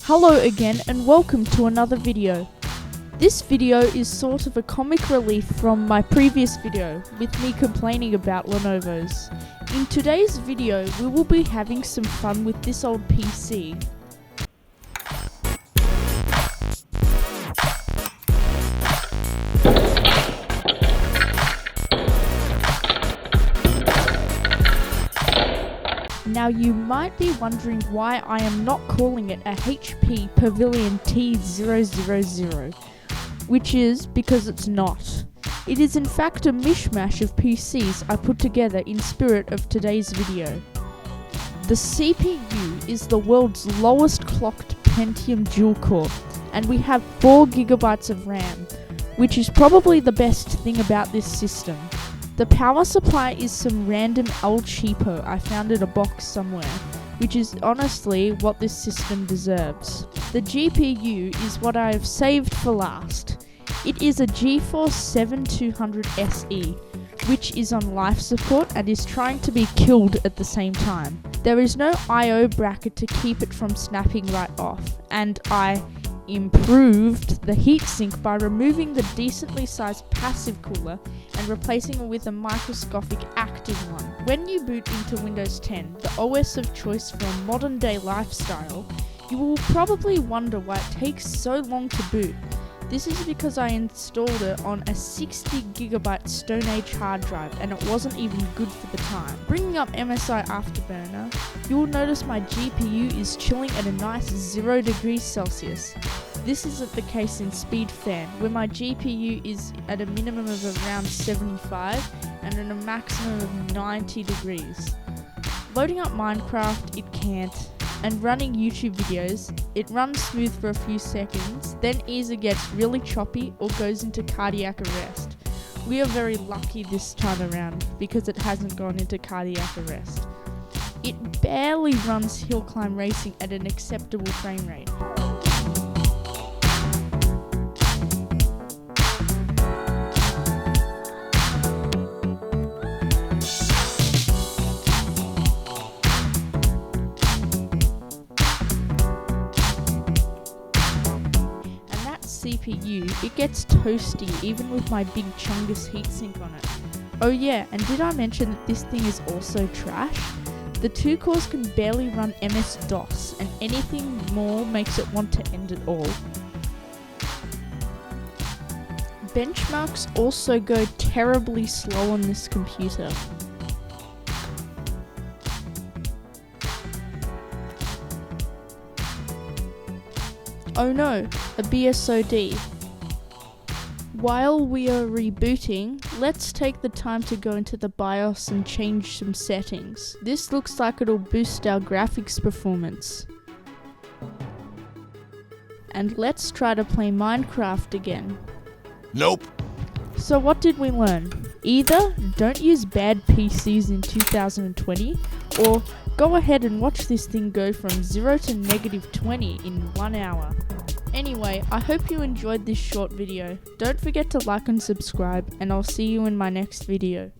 Hello again and welcome to another video. This video is sort of a comic relief from my previous video with me complaining about Lenovo's. In today's video we will be having some fun with this old PC. Now you might be wondering why I am not calling it a HP Pavilion T000, which is because it's not. It is in fact a mishmash of PCs I put together in spirit of today's video. The CPU is the world's lowest clocked Pentium dual core, and we have 4GB of RAM, which is probably the best thing about this system. The power supply is some random El Cheapo I found in a box somewhere, which is honestly what this system deserves. The GPU is what I have saved for last. It is a GeForce 7200 SE, which is on life support and is trying to be killed at the same time. There is no I/O bracket to keep it from snapping right off, and I improved the heatsink by removing the decently sized passive cooler and replacing it with a microscopic active one. When you boot into Windows 10, the OS of choice for a modern day lifestyle, you will probably wonder why it takes so long to boot. This is because I installed it on a 60GB Stone Age hard drive and it wasn't even good for the time. Bringing up MSI Afterburner, you will notice my GPU is chilling at a nice 0 degrees Celsius. This isn't the case in SpeedFan, where my GPU is at a minimum of around 75 and at a maximum of 90 degrees. Loading up Minecraft, it can't. And running YouTube videos, it runs smooth for a few seconds, then either gets really choppy or goes into cardiac arrest. We are very lucky this time around because it hasn't gone into cardiac arrest. It barely runs hill climb racing at an acceptable frame rate. CPU, it gets toasty even with my big Chungus heatsink on it. Oh yeah, and did I mention that this thing is also trash? The 2 cores can barely run MS-DOS, and anything more makes it want to end it all. Benchmarks also go terribly slow on this computer. Oh no, a BSOD. While we are rebooting, let's take the time to go into the BIOS and change some settings. This looks like it'll boost our graphics performance. And let's try to play Minecraft again. Nope. So what did we learn? Either don't use bad PCs in 2020, or go ahead and watch this thing go from 0 to -20 in 1 hour. Anyway, I hope you enjoyed this short video. Don't forget to like and subscribe, and I'll see you in my next video.